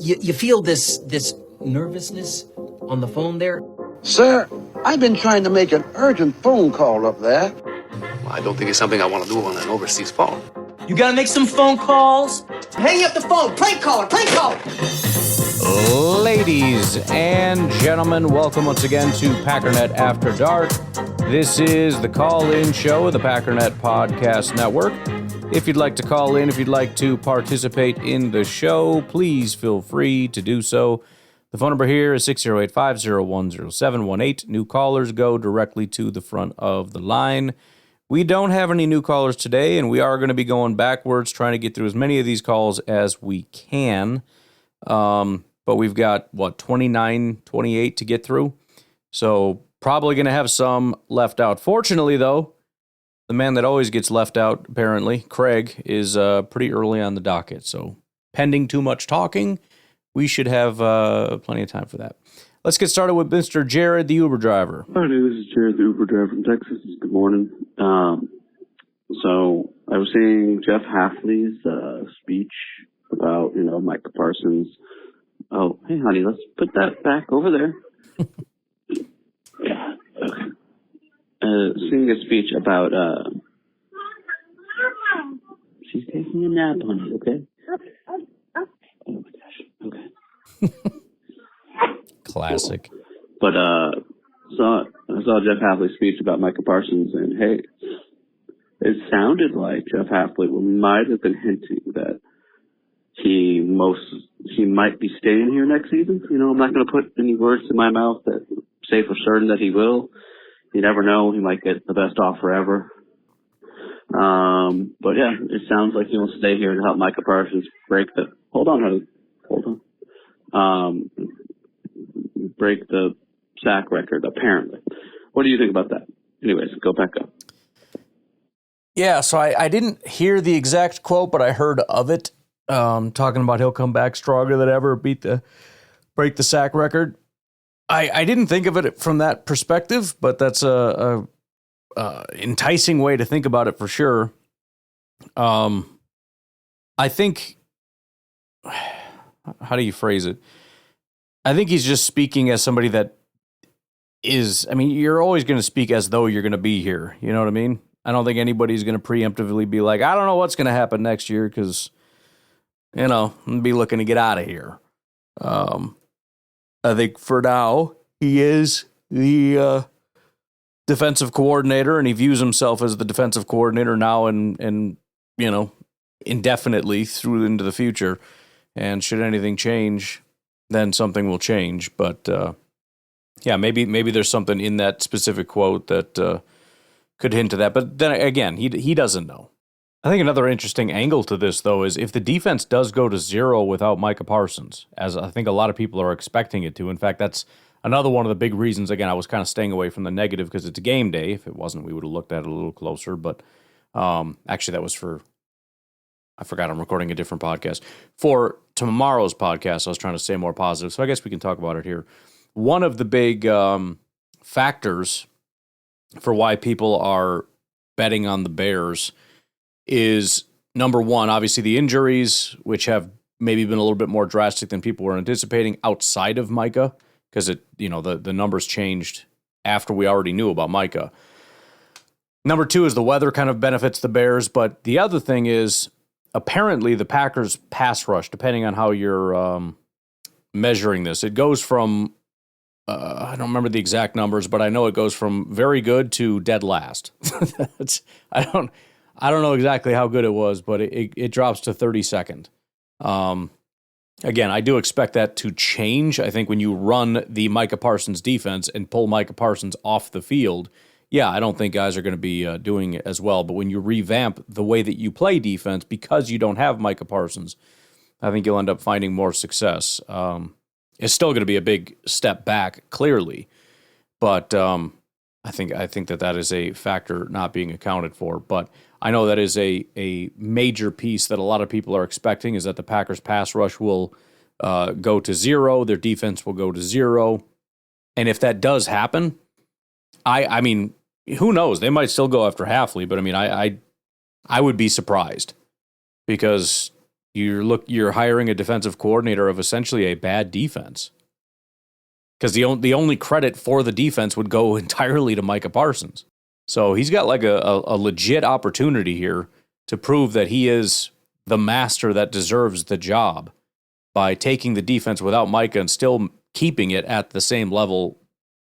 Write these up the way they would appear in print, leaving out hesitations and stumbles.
You feel this nervousness on the phone there? Sir, I've been trying to make an urgent phone call up there. Well, I don't think it's something I want to do on an overseas phone. You gotta make some phone calls. Hang up the phone. Prank caller. Ladies and gentlemen, welcome once again to Packernet After Dark. This is the call-in show of the Packernet Podcast Network. If you'd like to call in, if you'd like to participate in the show, please feel free to do so. The phone number here is 608-501-0718. New callers go directly to the front of the line. We don't have any new callers today, and we are going to be going backwards, trying to get through as many of these calls as we can. But we've got, 29, 28 to get through. So probably going to have some left out. Fortunately, though, the man that always gets left out, apparently, Craig, is pretty early on the docket. So pending too much talking, we should have plenty of time for that. Let's get started with Mr. Jared, the Uber driver. Hi, this is Jared, the Uber driver from Texas. Good morning. So I was seeing Jeff Hafley's speech about, Micah Parsons. Oh, hey, honey, let's put that back over there. Yeah, okay. Seeing a speech about, she's taking a nap, honey, okay? Oh, my gosh, okay. Classic. But I saw Jeff Hafley's speech about Micah Parsons, and hey, it sounded like Jeff Hafley might have been hinting that he might be staying here next season. I'm not going to put any words in my mouth that say for certain that he will. You never know; he might get the best offer ever. But yeah, it sounds like he wants to stay here to help Micah Parsons break the. Hold on, honey. Hold on. Break the sack record, apparently. What do you think about that? Anyways, go back up. Yeah, so I didn't hear the exact quote, but I heard of it, talking about he'll come back stronger than ever, break the sack record. I didn't think of it from that perspective, but that's a enticing way to think about it for sure. I think, how do you phrase it? I think he's just speaking as somebody that is, you're always going to speak as though you're going to be here. You know what I mean? I don't think anybody's going to preemptively be like, I don't know what's going to happen next year because, I'm going to be looking to get out of here. I think for now, he is the defensive coordinator, and he views himself as the defensive coordinator now and indefinitely through into the future. And should anything change, then something will change. But, maybe there's something in that specific quote that could hint to that. But then again, he doesn't know. I think another interesting angle to this, though, is if the defense does go to zero without Micah Parsons, as I think a lot of people are expecting it to. In fact, that's another one of the big reasons. Again, I was kind of staying away from the negative because it's a game day. If it wasn't, we would have looked at it a little closer. But actually, that was I forgot I'm recording a different podcast. For tomorrow's podcast, I was trying to stay more positive, so I guess we can talk about it here. One of the big factors for why people are betting on the Bears is, number one, obviously the injuries, which have maybe been a little bit more drastic than people were anticipating outside of Micah, because the numbers changed after we already knew about Micah. Number two is the weather kind of benefits the Bears, but the other thing is apparently the Packers' pass rush, depending on how you're measuring this, it goes from, I don't remember the exact numbers, but I know it goes from very good to dead last. I don't know exactly how good it was, but it drops to 32nd. Again, I do expect that to change. I think when you run the Micah Parsons defense and pull Micah Parsons off the field, I don't think guys are going to be doing it as well. But when you revamp the way that you play defense because you don't have Micah Parsons, I think you'll end up finding more success. It's still going to be a big step back, clearly, but I think that is a factor not being accounted for. But I know that is a major piece that a lot of people are expecting, is that the Packers pass rush will go to zero, their defense will go to zero, and if that does happen, I mean, who knows? They might still go after Hafley, but I mean, I would be surprised because You're hiring a defensive coordinator of essentially a bad defense. Because the only credit for the defense would go entirely to Micah Parsons. So he's got like a legit opportunity here to prove that he is the master that deserves the job by taking the defense without Micah and still keeping it at the same level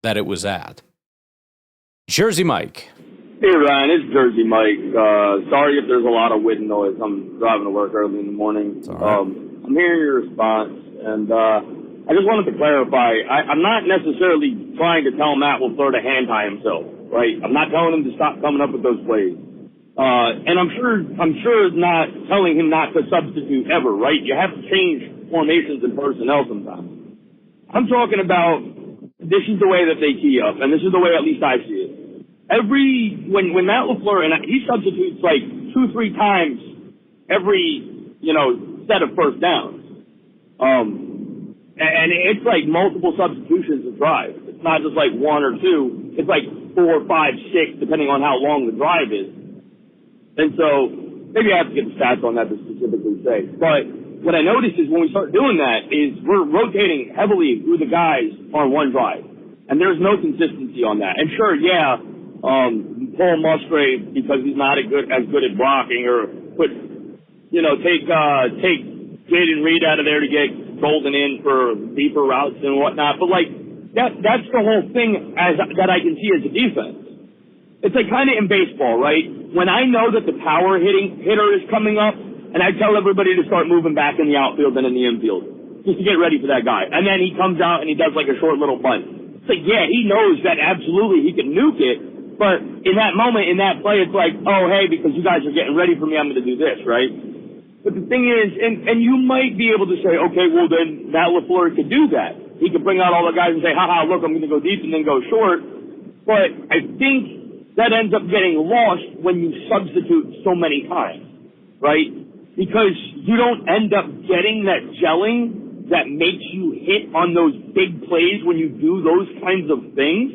that it was at. Jersey Mike. Hey, Ryan, it's Jersey Mike. Sorry if there's a lot of wind noise. I'm driving to work early in the morning. Right. I'm hearing your response, and I just wanted to clarify. I'm not necessarily trying to tell Matt LaFleur to hand tie himself, right? I'm not telling him to stop coming up with those plays. And I'm sure not telling him not to substitute ever, right? You have to change formations and personnel sometimes. I'm talking about this is the way that they key up, and this is the way at least I see it. When Matt LaFleur, and he substitutes like 2-3 times every, set of first downs. And it's like multiple substitutions of drive. It's not just like 1 or 2. It's like 4, 5, 6, depending on how long the drive is. And so maybe I have to get the stats on that to specifically say. But what I noticed is when we start doing that is we're rotating heavily through the guys on one drive. And there's no consistency on that. And sure, Paul Musgrave because he's not as good at blocking, or take Jaden Reed out of there to get Golden in for deeper routes and whatnot. But like that's the whole thing that I can see as a defense. It's like kind of in baseball, right? When I know that the power hitter is coming up, and I tell everybody to start moving back in the outfield and in the infield just to get ready for that guy, and then he comes out and he does like a short little bunt. It's like, yeah, he knows that absolutely he can nuke it, but in that moment, in that play, it's like, oh, hey, because you guys are getting ready for me, I'm going to do this, right? But the thing is, and you might be able to say, okay, well, then Matt LaFleur could do that. He could bring out all the guys and say, look, I'm going to go deep and then go short. But I think that ends up getting lost when you substitute so many times, right? Because you don't end up getting that gelling that makes you hit on those big plays when you do those kinds of things,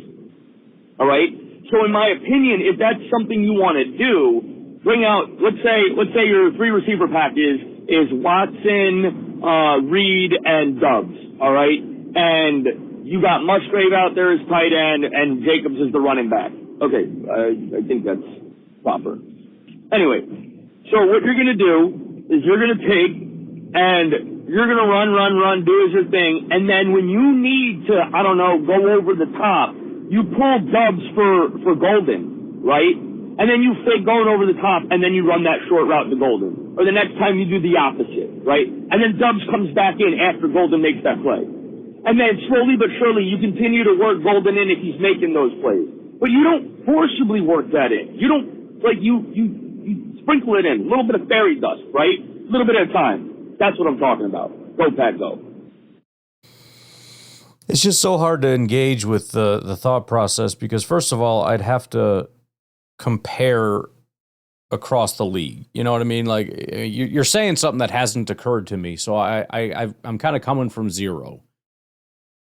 all right? So in my opinion, if that's something you want to do, bring out, let's say your 3-receiver pack is Watson, Reed, and Dubs, all right? And you got Musgrave out there as tight end, and Jacobs is the running back. Okay, I think that's proper. Anyway, so what you're going to do is you're going to take and you're going to run, do as your thing, and then when you need to, go over the top, you pull Dubs for Golden, right? And then you fake going over the top, and then you run that short route to Golden. Or the next time you do the opposite, right? And then Dubs comes back in after Golden makes that play. And then slowly but surely you continue to work Golden in if he's making those plays. But you don't forcibly work that in. You don't, you sprinkle it in. A little bit of fairy dust, right? A little bit at a time. That's what I'm talking about. Go, Pack, go. It's just so hard to engage with the thought process because, first of all, I'd have to compare across the league. You know what I mean? Like, you're saying something that hasn't occurred to me, so I'm kind of coming from zero.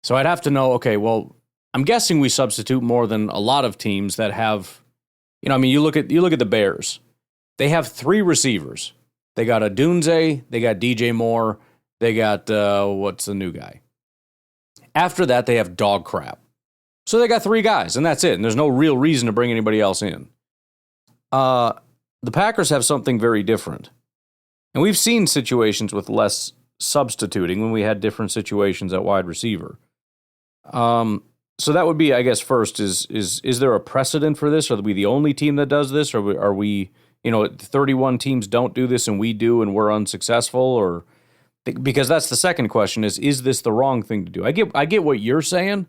So I'd have to know, okay, well, I'm guessing we substitute more than a lot of teams that have, you look at the Bears. They have 3 receivers. They got Odunze, they got DJ Moore, they got, what's the new guy? After that, they have dog crap. So they got 3 guys, and that's it. And there's no real reason to bring anybody else in. The Packers have something very different. And we've seen situations with less substituting when we had different situations at wide receiver. So that would be, I guess, first, is there a precedent for this? Are we the only team that does this? Or are we 31 teams don't do this and we do and we're unsuccessful? Or because that's the second question is this the wrong thing to do? I get what you're saying,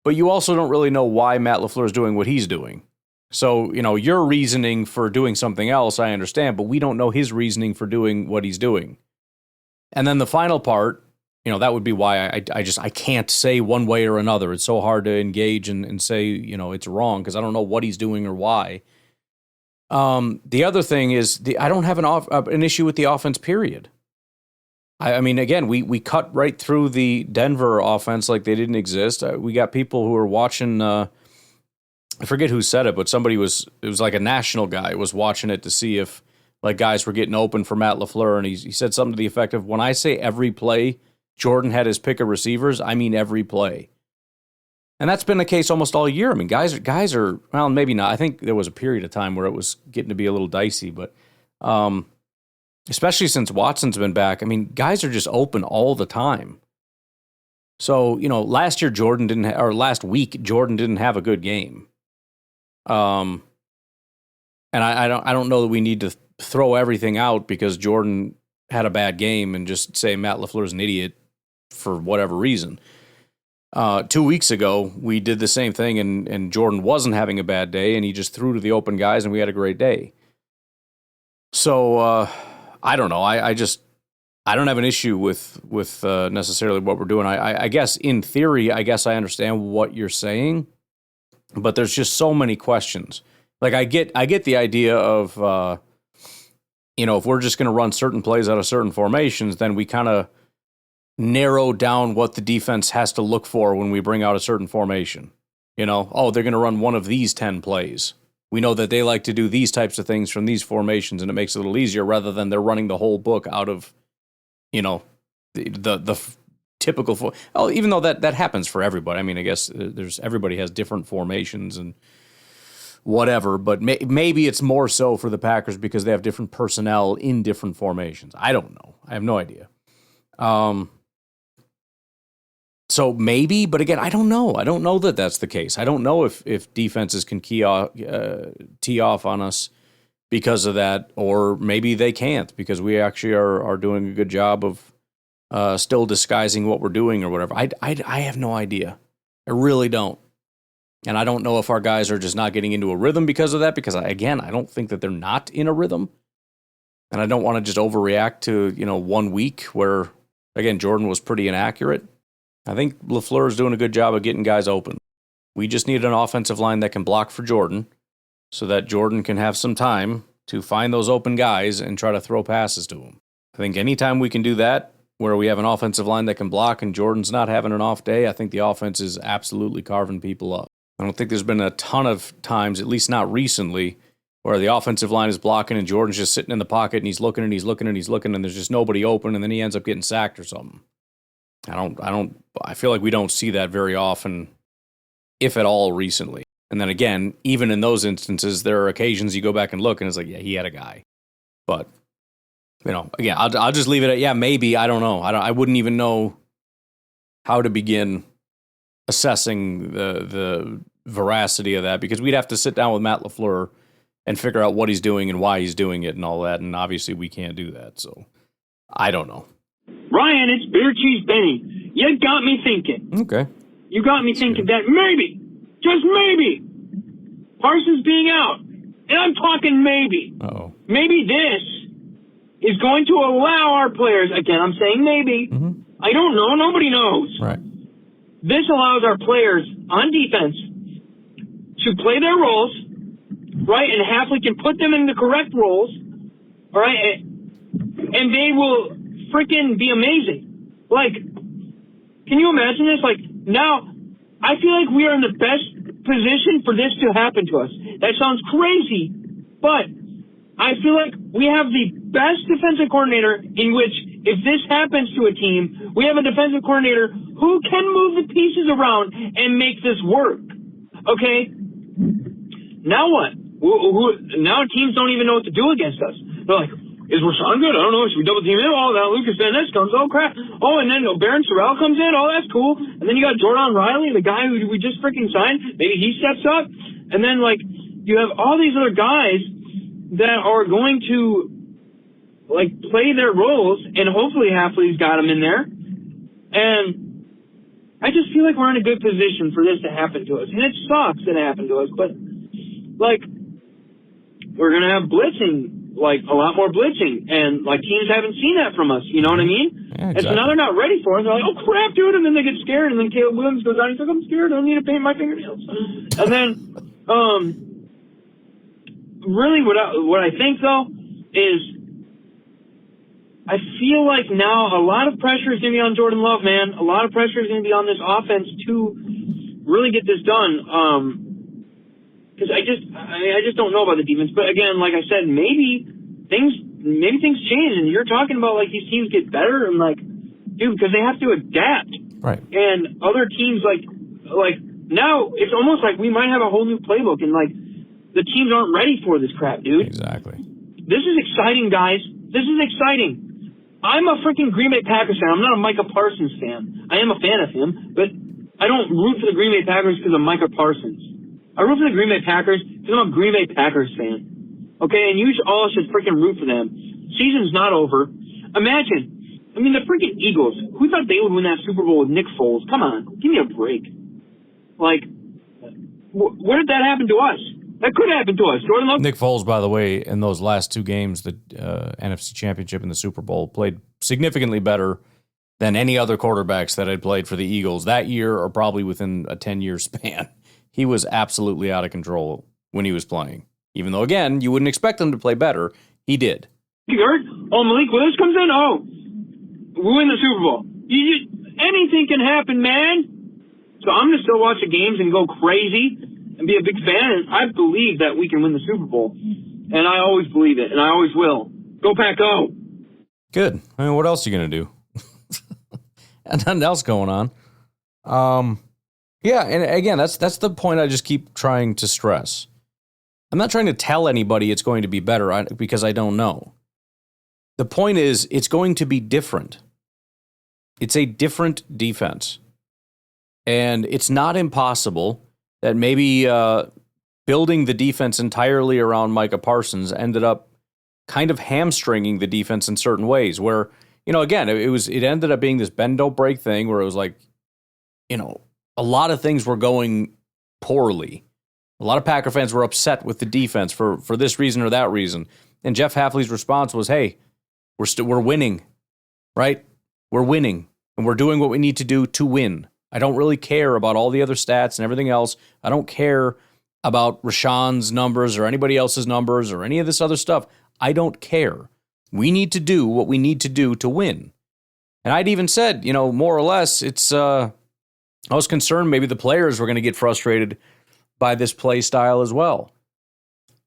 but you also don't really know why Matt LaFleur is doing what he's doing. So, your reasoning for doing something else, I understand, but we don't know his reasoning for doing what he's doing. And then the final part, that would be why I can't say one way or another. It's so hard to engage and say, it's wrong because I don't know what he's doing or why. The other thing is I don't have an issue with the offense, period. I mean, again, we cut right through the Denver offense like they didn't exist. We got people who are watching, I forget who said it, but it was like a national guy was watching it to see if like guys were getting open for Matt LaFleur, and he said something to the effect of, when I say every play Jordan had his pick of receivers, I mean every play. And that's been the case almost all year. I mean, guys are, well, maybe not. I think there was a period of time where it was getting to be a little dicey, but especially since Watson's been back, I mean, guys are just open all the time. So, you know, last week Jordan didn't have a good game. And I don't know that we need to throw everything out because Jordan had a bad game and just say Matt LaFleur's an idiot for whatever reason. 2 weeks ago, we did the same thing, and Jordan wasn't having a bad day, and he just threw to the open guys, and we had a great day. So I don't know. I don't have an issue with necessarily what we're doing. I guess in theory, I understand what you're saying, but there's just so many questions. Like I get the idea of if we're just going to run certain plays out of certain formations, then we kind of narrow down what the defense has to look for when we bring out a certain formation. They're going to run one of these 10 plays. We know that they like to do these types of things from these formations, and it makes it a little easier rather than they're running the whole book out of, the typical. Even though that happens for everybody. I mean, I guess everybody has different formations and whatever, but maybe it's more so for the Packers because they have different personnel in different formations. I don't know. I have no idea. So maybe, but again, I don't know. I don't know that that's the case. I don't know if defenses can tee off on us because of that, or maybe they can't because we actually are doing a good job of still disguising what we're doing or whatever. I have no idea. I really don't. And I don't know if our guys are just not getting into a rhythm because of that, because I don't think that they're not in a rhythm. And I don't want to just overreact to, 1 week where, again, Jordan was pretty inaccurate. I think LaFleur is doing a good job of getting guys open. We just need an offensive line that can block for Jordan so that Jordan can have some time to find those open guys and try to throw passes to them. I think anytime we can do that, where we have an offensive line that can block and Jordan's not having an off day, I think the offense is absolutely carving people up. I don't think there's been a ton of times, at least not recently, where the offensive line is blocking and Jordan's just sitting in the pocket and he's looking and he's looking and he's looking and there's just nobody open and then he ends up getting sacked or something. I feel like we don't see that very often, if at all, recently. And then again, even in those instances, there are occasions you go back and look and it's like, yeah, he had a guy. But, again, I'll just leave it at, yeah, maybe, I don't know. I wouldn't even know how to begin assessing the veracity of that, because we'd have to sit down with Matt LaFleur and figure out what he's doing and why he's doing it and all that, and obviously we can't do that, so I don't know. Ryan, it's Beer Cheese Bane. You got me thinking. Okay. You got me thinking that maybe, just maybe, Parsons being out, and I'm talking maybe, maybe this is going to allow our players, again, I'm saying maybe, I don't know, nobody knows. Right. This allows our players on defense to play their roles, right, and Hafley can put them in the correct roles, all right, and they will freaking be amazing. Like, can you imagine this? Like, now, I feel like we are in the best position for this to happen to us. That sounds crazy, but I feel like we have the best defensive coordinator in which, if this happens to a team, we have a defensive coordinator who can move the pieces around and make this work. Okay? Now what? Now teams don't even know what to do against us. They're like, is Rashawn good? I don't know. Should we double team him? Oh, now Lucas Van Ness comes. Oh, crap. Oh, and then Baron Sorrell comes in. Oh, that's cool. And then you got Jordan Riley, the guy who we just freaking signed. Maybe he steps up. And then, you have all these other guys that are going to, play their roles, and hopefully Hafley's got them in there. And I just feel like we're in a good position for this to happen to us. And it sucks that it happened to us, but, we're going to have blitzing. A lot more blitzing, and teams haven't seen that from us. You know what I mean? Yeah, exactly. And so now they're not ready for it. They're like, "Oh crap, dude!" And then they get scared, and then Caleb Williams goes out. He's like, "I'm scared. I don't need to paint my fingernails." And then, really, what I think though is, I feel like now a lot of pressure is going to be on Jordan Love, man. A lot of pressure is going to be on this offense to really get this done. Because I just don't know about the defense. But again, like I said, maybe maybe things change, and you're talking about like these teams get better, and like, dude, because they have to adapt. Right. And other teams like now it's almost like we might have a whole new playbook, and like the teams aren't ready for this crap, dude. Exactly. This is exciting, guys. This is exciting. I'm a freaking Green Bay Packers fan. I'm not a Micah Parsons fan. I am a fan of him, but I don't root for the Green Bay Packers because of Micah Parsons. I root for the Green Bay Packers because I'm a Green Bay Packers fan. Okay, and you all should freaking root for them. Season's not over. Imagine, I mean, the freaking Eagles. Who thought they would win that Super Bowl with Nick Foles? Come on, give me a break. Like, where did that happen to us? That could happen to us. Jordan Love. Nick Foles, by the way, in those last two games, the NFC Championship and the Super Bowl, played significantly better than any other quarterbacks that had played for the Eagles that year or probably within a 10-year span. He was absolutely out of control when he was playing. Even though, again, you wouldn't expect him to play better, he did. You heard? Oh, Malik Willis comes in. Oh, we win the Super Bowl. Anything can happen, man. So I'm going to still watch the games and go crazy and be a big fan. And I believe that we can win the Super Bowl. And I always believe it, and I always will. Go Pack, go. Good. I mean, what else are you going to do? And nothing else going on. Yeah, and again, that's the point I just keep trying to stress. I'm not trying to tell anybody it's going to be better because I don't know. The point is, it's going to be different. It's a different defense. And it's not impossible that maybe building the defense entirely around Micah Parsons ended up kind of hamstringing the defense in certain ways where, again, it ended up being this bend don't break thing where it was like, a lot of things were going poorly. A lot of Packer fans were upset with the defense for this reason or that reason. And Jeff Hafley's response was, hey, we're winning, right? We're winning, and we're doing what we need to do to win. I don't really care about all the other stats and everything else. I don't care about Rashawn's numbers or anybody else's numbers or any of this other stuff. I don't care. We need to do what we need to do to win. And I'd even said, more or less, it's I was concerned maybe the players were going to get frustrated by this play style as well.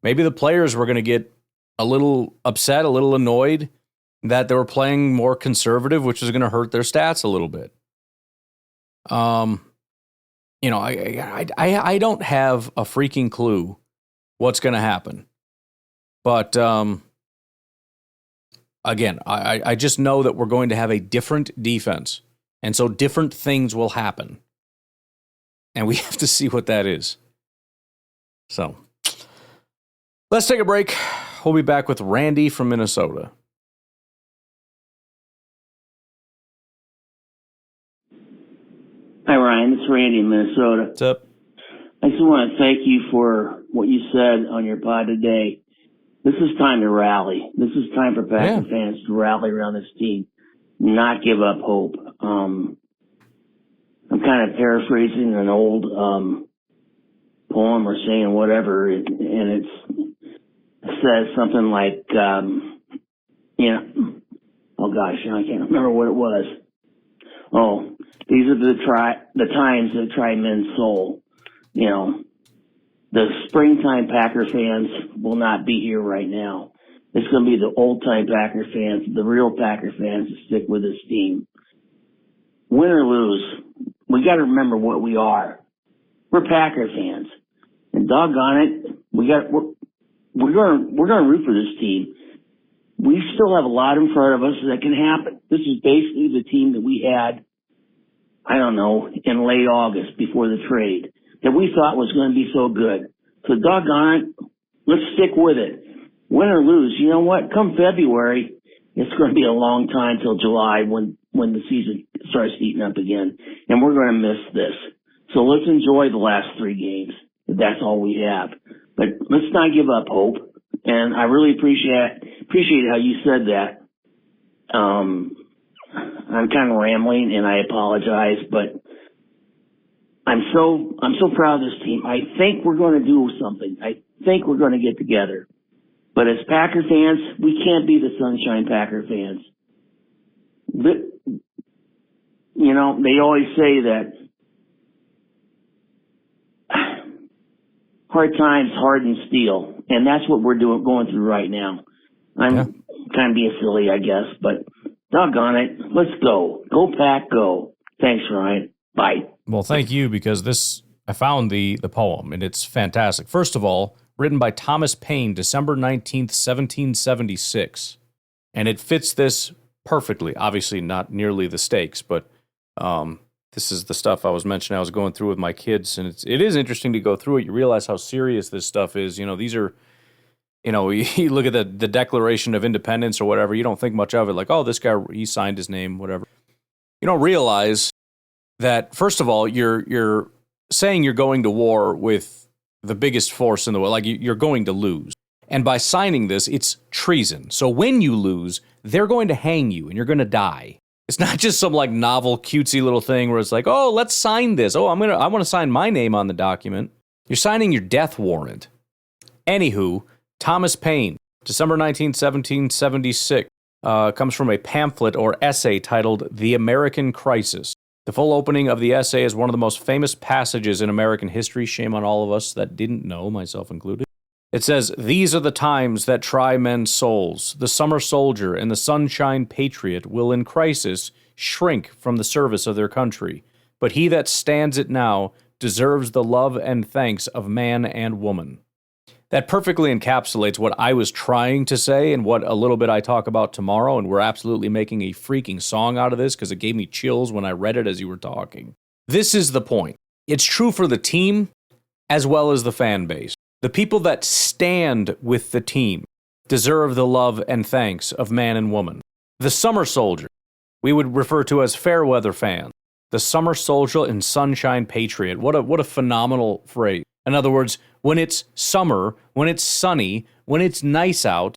Maybe the players were going to get a little upset, a little annoyed that they were playing more conservative, which was going to hurt their stats a little bit. I don't have a freaking clue what's going to happen. But again, I just know that we're going to have a different defense. And so different things will happen. And we have to see what that is. So let's take a break. We'll be back with Randy from Minnesota. Hi, Ryan. It's Randy in Minnesota. What's up? I just want to thank you for what you said on your pod today. This is time to rally. This is time for Packer fans to rally around this team, not give up hope. I'm kind of paraphrasing an old poem or saying whatever, and it says something like, oh gosh, I can't remember what it was. Oh, these are the times that try men's soul. The springtime Packer fans will not be here right now. It's going to be the old-time Packer fans, the real Packer fans, to stick with this team. Win or lose, we got to remember what we are. We're Packer fans, and doggone it, we're going to root for this team. We still have a lot in front of us that can happen. This is basically the team that we had, in late August before the trade, that we thought was going to be so good. So doggone it, let's stick with it. Win or lose, you know what? Come February, it's going to be a long time till July when the season starts heating up again, and we're going to miss this. So let's enjoy the last 3 games. That's all we have. But let's not give up hope. And I really appreciate how you said that. I'm kind of rambling, and I apologize, but I'm so proud of this team. I think we're going to do something. I think we're going to get together. But as Packer fans, we can't be the Sunshine Packer fans. They always say that hard times harden steel, and that's what we're going through right now. I'm kind of being silly, I guess, but doggone it. Let's go. Go Pack, go. Thanks, Ryan. Bye. Well, thank you, because I found the poem, and it's fantastic. First of all, written by Thomas Paine, December 19th, 1776. And it fits this perfectly. Obviously, not nearly the stakes, but this is the stuff I was mentioning I was going through with my kids, and it is interesting to go through it. You realize how serious this stuff is. These are, you look at the Declaration of Independence or whatever, you don't think much of it, like, oh, this guy, he signed his name, whatever. You don't realize that, first of all, you're saying you're going to war with the biggest force in the world, like you're going to lose. And by signing this, it's treason. So when you lose, they're going to hang you and you're going to die. It's not just some like novel, cutesy little thing where it's like, oh, let's sign this. Oh, I want to sign my name on the document. You're signing your death warrant. Anywho, Thomas Paine, December 19, 1776, comes from a pamphlet or essay titled The American Crisis. The full opening of the essay is one of the most famous passages in American history. Shame on all of us that didn't know, myself included. It says, "These are the times that try men's souls. The summer soldier and the sunshine patriot will in crisis shrink from the service of their country. But he that stands it now deserves the love and thanks of man and woman." That perfectly encapsulates what I was trying to say and what a little bit I talk about tomorrow, and we're absolutely making a freaking song out of this because it gave me chills when I read it as you were talking. This is the point. It's true for the team as well as the fan base. The people that stand with the team deserve the love and thanks of man and woman. The summer soldier, we would refer to as fair weather fans. The summer soldier and sunshine patriot. What a phenomenal phrase. In other words, when it's summer, when it's sunny, when it's nice out,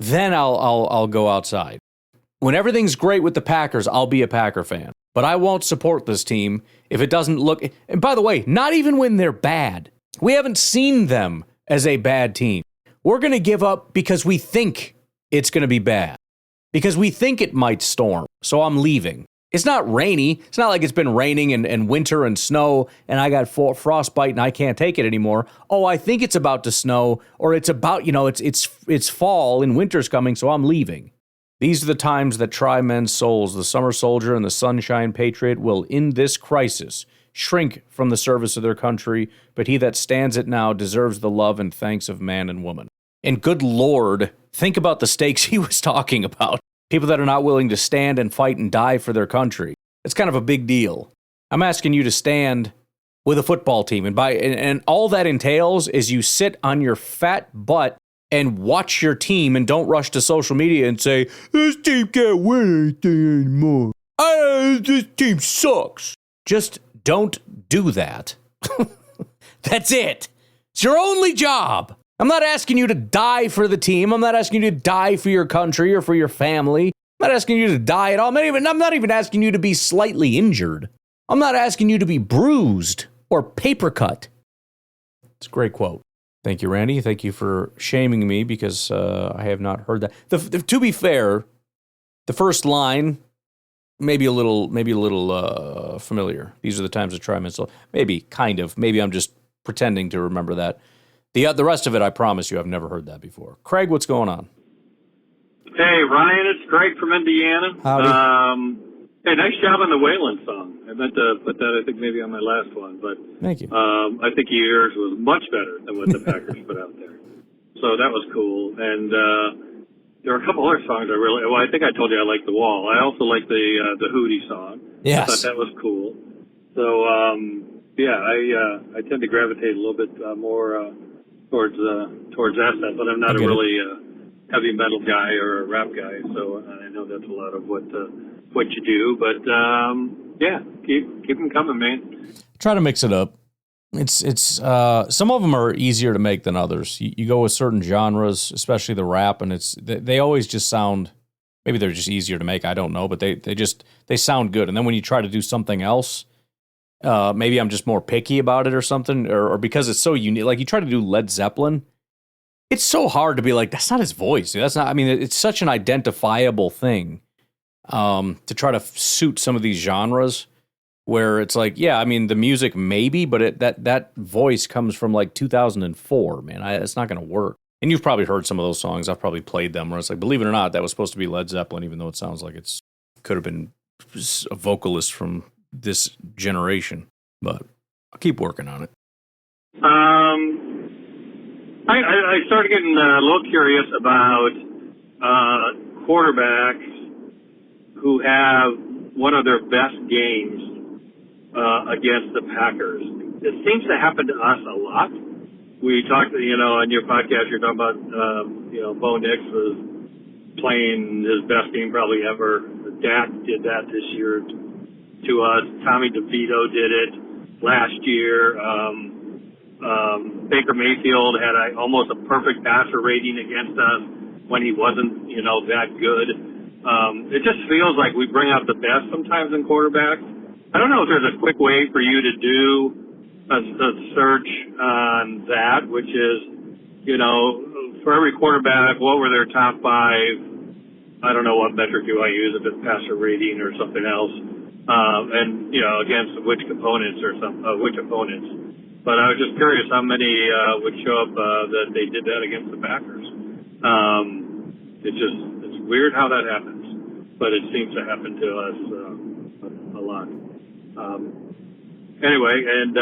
then I'll go outside. When everything's great with the Packers, I'll be a Packer fan. But I won't support this team if it doesn't look... And by the way, not even when they're bad. We haven't seen them as a bad team. We're going to give up because we think it's going to be bad. Because we think it might storm. So I'm leaving. It's not rainy. It's not like it's been raining and winter and snow and I got frostbite and I can't take it anymore. Oh, I think it's about to snow, or it's about, it's fall and winter's coming, so I'm leaving. These are the times that try men's souls. The summer soldier and the sunshine patriot will, in this crisis, shrink from the service of their country, but he that stands it now deserves the love and thanks of man and woman. And good Lord, think about the stakes he was talking about. People that are not willing to stand and fight and die for their country. It's kind of a big deal. I'm asking you to stand with a football team, and all that entails is you sit on your fat butt and watch your team and don't rush to social media and say, this team can't win anything anymore. This team sucks. Just don't do that. That's it. It's your only job. I'm not asking you to die for the team. I'm not asking you to die for your country or for your family. I'm not asking you to die at all. I'm not even asking you to be slightly injured. I'm not asking you to be bruised or paper cut. It's a great quote. Thank you, Randy. Thank you for shaming me because I have not heard that. To be fair, the first line maybe a little familiar. These are the times of try men's soul. Maybe, kind of. Maybe I'm just pretending to remember that. The rest of it, I promise you, I've never heard that before. Craig, what's going on? Hey, Ryan, it's Craig from Indiana. Howdy. Hey, nice job on the Wayland song. I meant to put that, I think, maybe on my last one. But thank you. I think yours was much better than what the Packers put out there. So that was cool. And there were a couple other songs I think I told you I liked The Wall. I also like the Hootie song. Yes. I thought that was cool. So, I tend to gravitate a little bit more towards that stuff, but I'm not a really heavy metal guy or a rap guy, so I know that's a lot of what you do. But keep them coming, man. Try to mix it up. It's some of them are easier to make than others. You go with certain genres, especially the rap, and they always just sound. Maybe they're just easier to make. I don't know, but they sound good. And then when you try to do something else. Maybe I'm just more picky about it or something, or because it's so unique. Like you try to do Led Zeppelin, it's so hard to be like, that's not his voice. That's not. I mean, it's such an identifiable thing to try to suit some of these genres where it's like, yeah, I mean, the music maybe, but that voice comes from like 2004. Man, it's not going to work. And you've probably heard some of those songs. I've probably played them where it's like, believe it or not, that was supposed to be Led Zeppelin, even though it sounds like it's could have been a vocalist from this generation. But I'll keep working on it. I started getting a little curious about quarterbacks who have one of their best games against the Packers. It seems to happen to us a lot. We talked, on your podcast, you're talking about, Bo Nix was playing his best game probably ever. Dak did that this year to us. Tommy DeVito did it last year. Baker Mayfield had almost a perfect passer rating against us when he wasn't, that good. It just feels like we bring out the best sometimes in quarterbacks. I don't know if there's a quick way for you to do a search on that, which is, for every quarterback, what were their top 5? I don't know what metric you want to use, if it's passer rating or something else, and against which components or which opponents. But I was just curious how many would show up that they did that against the Packers. It's weird how that happens, but it seems to happen to us a lot. Anyway, and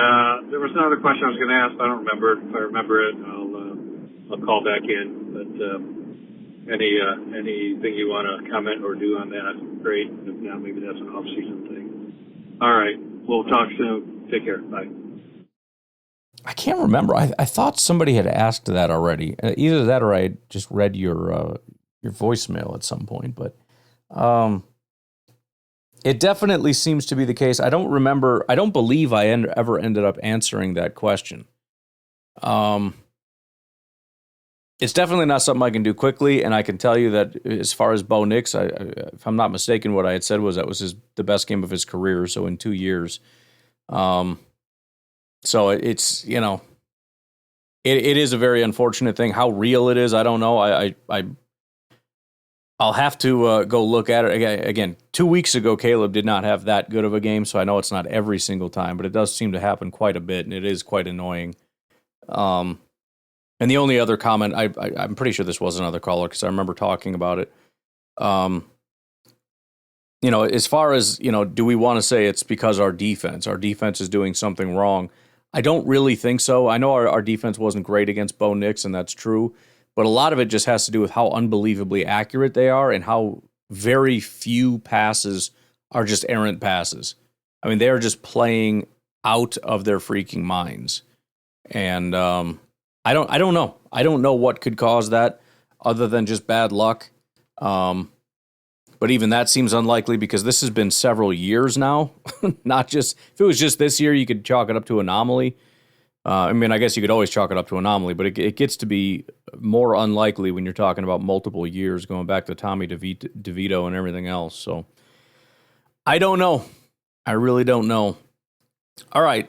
there was another question I was going to ask. I don't remember. If I remember it, I'll call back in. But anything you want to comment or do on that, great. If not, maybe that's an off-season thing. All right. We'll talk soon. Take care. Bye. I can't remember. I thought somebody had asked that already. Either that or I just read your voicemail at some point. But it definitely seems to be the case. I don't remember. I don't believe I ever ended up answering that question. It's definitely not something I can do quickly, and I can tell you that as far as Bo Nix, if I'm not mistaken, what I had said was that was the best game of his career, so in 2 years. So it's, it is a very unfortunate thing. How real it is, I don't know. I'll have to go look at it. Again, 2 weeks ago, Caleb did not have that good of a game, so I know it's not every single time, but it does seem to happen quite a bit, and it is quite annoying. And the only other comment, I'm pretty sure this was another caller because I remember talking about it. As far as, do we want to say it's because our defense is doing something wrong? I don't really think so. I know our defense wasn't great against Bo Nix, and that's true. But a lot of it just has to do with how unbelievably accurate they are and how very few passes are just errant passes. I mean, they're just playing out of their freaking minds. And I don't know. I don't know what could cause that other than just bad luck. But even that seems unlikely because this has been several years now. Not just, if it was just this year, you could chalk it up to anomaly. I guess you could always chalk it up to anomaly, but it gets to be more unlikely when you're talking about multiple years, going back to Tommy DeVito and everything else. So I don't know. I really don't know. All right,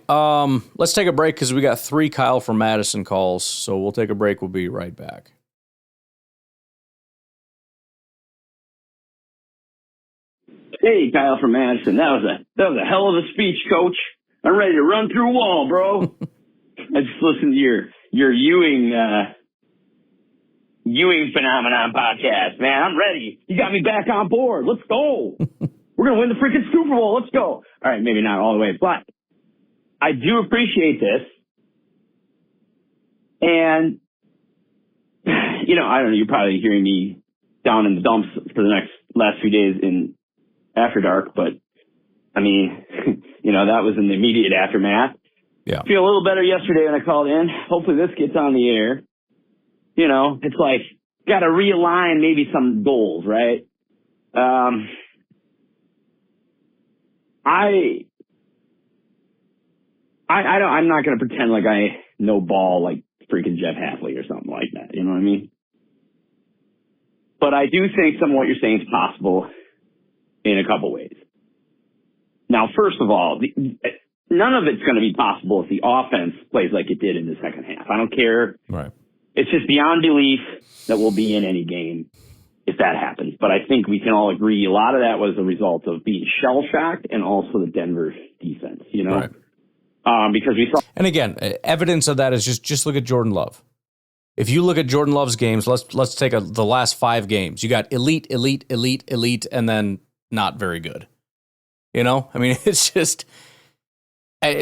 let's take a break because we got 3 Kyle from Madison calls. So we'll take a break. We'll be right back. Hey, Kyle from Madison. That was a hell of a speech, Coach. I'm ready to run through a wall, bro. I just listened to your Ewing phenomenon podcast, man. I'm ready. You got me back on board. Let's go. We're gonna win the freaking Super Bowl. Let's go. All right, maybe not all the way, but I do appreciate this. And I don't know. You're probably hearing me down in the dumps for the last few days in After Dark, but I mean, that was in the immediate aftermath. Yeah. Feel a little better yesterday when I called in. Hopefully this gets on the air. It's like, got to realign maybe some goals, right? I'm not going to pretend like I know ball like freaking Jeff Hafley or something like that. You know what I mean? But I do think some of what you're saying is possible in a couple ways. Now, first of all, none of it's going to be possible if the offense plays like it did in the second half. I don't care. Right. It's just beyond belief that we'll be in any game if that happens. But I think we can all agree a lot of that was a result of being shell-shocked and also the Denver defense, Right. Because we saw. And again, evidence of that is just look at Jordan Love. If you look at Jordan Love's games, let's take the last 5 games. You got elite, and then not very good. You know, I mean, it's just.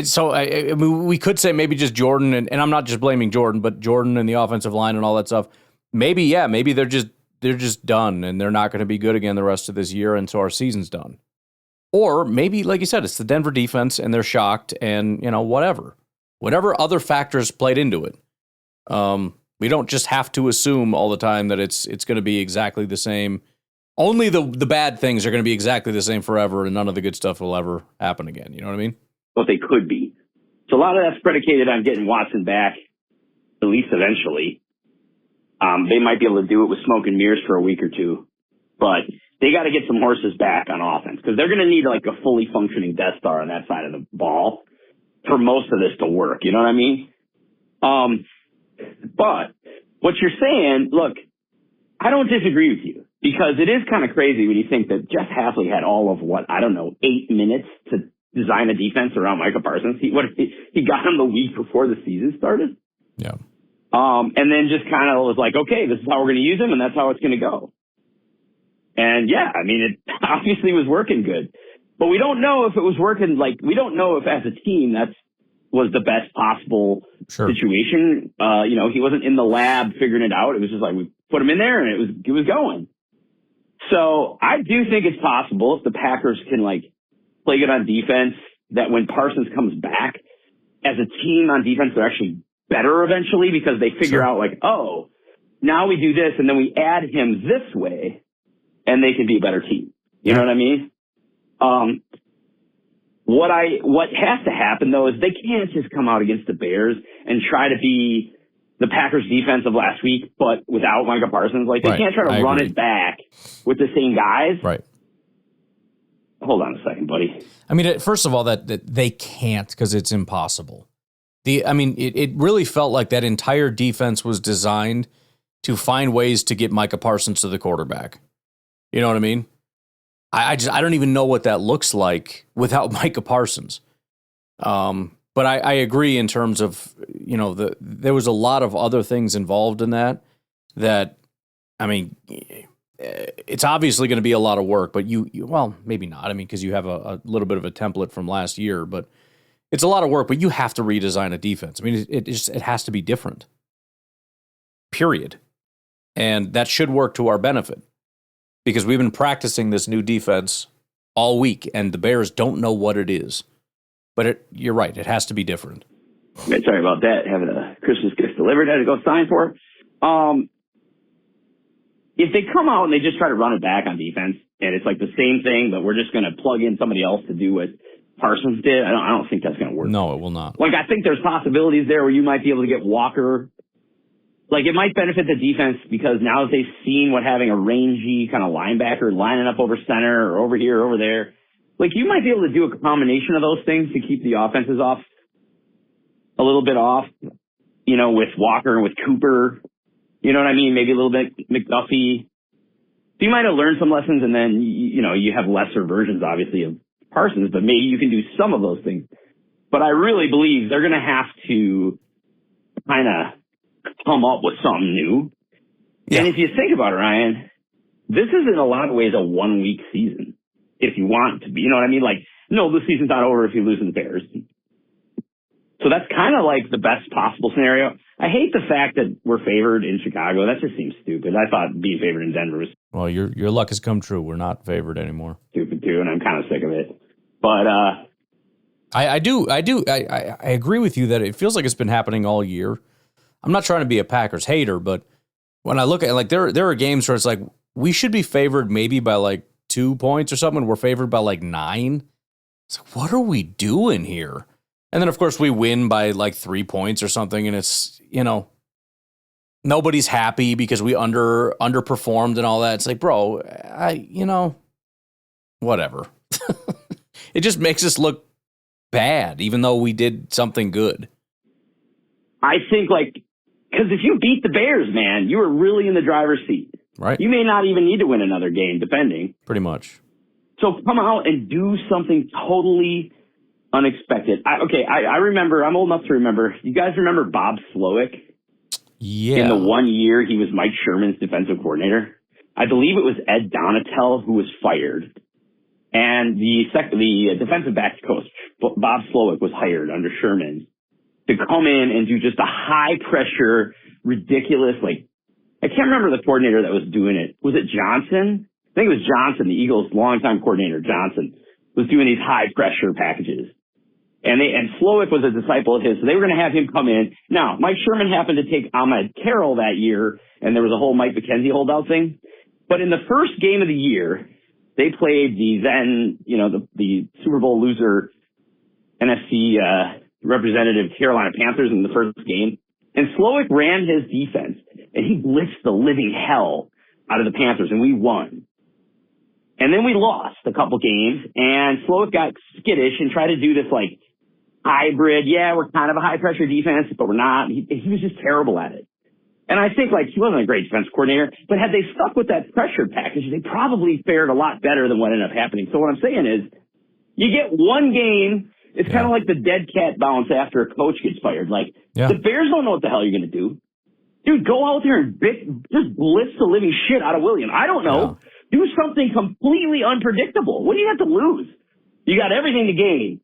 So I mean, we could say maybe just Jordan, and I'm not just blaming Jordan, but Jordan and the offensive line and all that stuff. Maybe they're just done, and they're not going to be good again the rest of this year, and so our season's done. Or maybe, like you said, it's the Denver defense, and they're shocked, and whatever other factors played into it. We don't just have to assume all the time that it's going to be exactly the same. Only the bad things are going to be exactly the same forever, and none of the good stuff will ever happen again. You know what I mean? What they could be. So a lot of that's predicated on getting Watson back, at least eventually. They might be able to do it with smoke and mirrors for a week or two, but they got to get some horses back on offense because they're going to need like a fully functioning Death Star on that side of the ball for most of this to work. You know what I mean? But what you're saying, look, I don't disagree with you because it is kind of crazy when you think that Jeff Hafley had all of 8 minutes to design a defense around Micah Parsons. He got him the week before the season started. Yeah. And then just kind of was like, okay, this is how we're going to use him, and that's how it's going to go. And yeah, I mean, it obviously was working good, but we don't know if it was working. Like, we don't know if as a team that was the best possible situation. He wasn't in the lab figuring it out. It was just like we put him in there, and it was going. So I do think it's possible if the Packers can play good on defense, that when Parsons comes back, as a team on defense, they're actually better eventually because they figure out now we do this and then we add him this way and they can be a better team. You know what I mean? What has to happen though is they can't just come out against the Bears and try to be the Packers defense of last week, but without Micah Parsons. They can't try to run it back with the same guys. Right. Hold on a second, buddy. I mean, first of all, that they can't because it's impossible. It really felt like that entire defense was designed to find ways to get Micah Parsons to the quarterback. You know what I mean? I don't even know what that looks like without Micah Parsons. But I agree in terms of, there was a lot of other things involved in that, it's obviously going to be a lot of work, but well, maybe not. Because you have a little bit of a template from last year, but it's a lot of work, but you have to redesign a defense. It has to be different. Period. And that should work to our benefit because we've been practicing this new defense all week and the Bears don't know what it is. But you're right. It has to be different. Sorry about that. Having a Christmas gift delivered. I had to go sign for it. If they come out and they just try to run it back on defense and it's like the same thing, but we're just going to plug in somebody else to do what Parsons did, I don't think that's going to work. No, it will not. I think there's possibilities there where you might be able to get Walker. It might benefit the defense because now that they've seen what having a rangy kind of linebacker lining up over center or over here or over there, you might be able to do a combination of those things to keep the offenses off a little bit off, with Walker and with Cooper. You know what I mean? Maybe a little bit McDuffie. So you might have learned some lessons and then, you have lesser versions, obviously, of Parsons, but maybe you can do some of those things. But I really believe they're going to have to kind of come up with something new. Yeah. And if you think about it, Ryan, this is in a lot of ways a 1-week season, if you want it to be. You know what I mean? No, the season's not over if you lose to the Bears. So that's kind of the best possible scenario. I hate the fact that we're favored in Chicago. That just seems stupid. I thought being favored in Denver was... Well, your luck has come true. We're not favored anymore. Stupid too, and I'm kind of sick of it. But I agree with you that it feels like it's been happening all year. I'm not trying to be a Packers hater, but when I look at there are games where it's we should be favored maybe by 2 points or something. We're favored by 9. It's what are we doing here? And then, of course, we win by 3 points or something, and it's, nobody's happy because we underperformed and all that. It's bro, whatever. It just makes us look bad, even though we did something good. I think, because if you beat the Bears, man, you were really in the driver's seat. Right. You may not even need to win another game, depending. Pretty much. So come out and do something totally unexpected. I remember, I'm old enough to remember. You guys remember Bob Slowick? Yeah. in the 1 year he was Mike Sherman's defensive coordinator. I believe it was Ed Donatel who was fired. And the defensive backs coach, Bob Slowick, was hired under Sherman to come in and do just a high-pressure, ridiculous, I can't remember the coordinator that was doing it. Was it Johnson? I think it was Johnson, the Eagles' longtime coordinator, Johnson, was doing these high-pressure packages. And Slowick was a disciple of his, so they were going to have him come in. Now, Mike Sherman happened to take Ahmed Carroll that year, and there was a whole Mike McKenzie holdout thing. But in the first game of the year, they played the then, the Super Bowl loser NFC representative Carolina Panthers in the first game. And Slowick ran his defense, and he blitzed the living hell out of the Panthers, and we won. And then we lost a couple games, and Slowick got skittish and tried to do this, hybrid. Yeah, we're kind of a high-pressure defense, but we're not. He was just terrible at it. And I think, he wasn't a great defense coordinator, but had they stuck with that pressure package, they probably fared a lot better than what ended up happening. So what I'm saying is, you get one game, it's kind of like the dead cat bounce after a coach gets fired. The Bears don't know what the hell you're going to do. Dude, go out there and just blitz the living shit out of William. I don't know. Yeah. Do something completely unpredictable. What do you have to lose? You got everything to gain,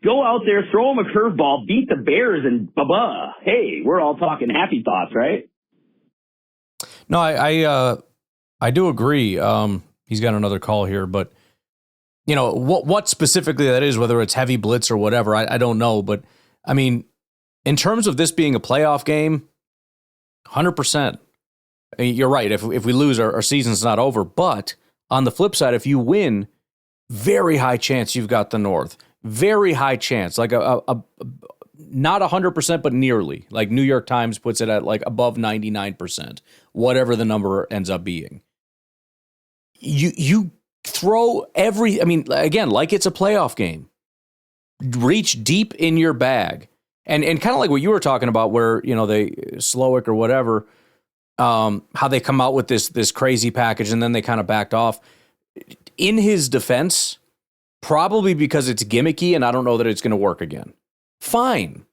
Go out there, throw them a curveball, beat the Bears, and blah-blah. Hey, we're all talking happy thoughts, right? No, I do agree. He's got another call here, but what specifically that is, whether it's heavy blitz or whatever, I don't know. But I mean, in terms of this being a playoff game, 100%. I mean, you're right. If we lose, our season's not over. But on the flip side, if you win, very high chance you've got the North. Very high chance, not 100%, but nearly. New York Times puts it at above 99%, whatever the number ends up being. You throw again, it's a playoff game. Reach deep in your bag. And kind of like what you were talking about where, they Slowick or whatever, how they come out with this crazy package and then they kind of backed off. In his defense, probably because it's gimmicky and I don't know that it's going to work again. Fine.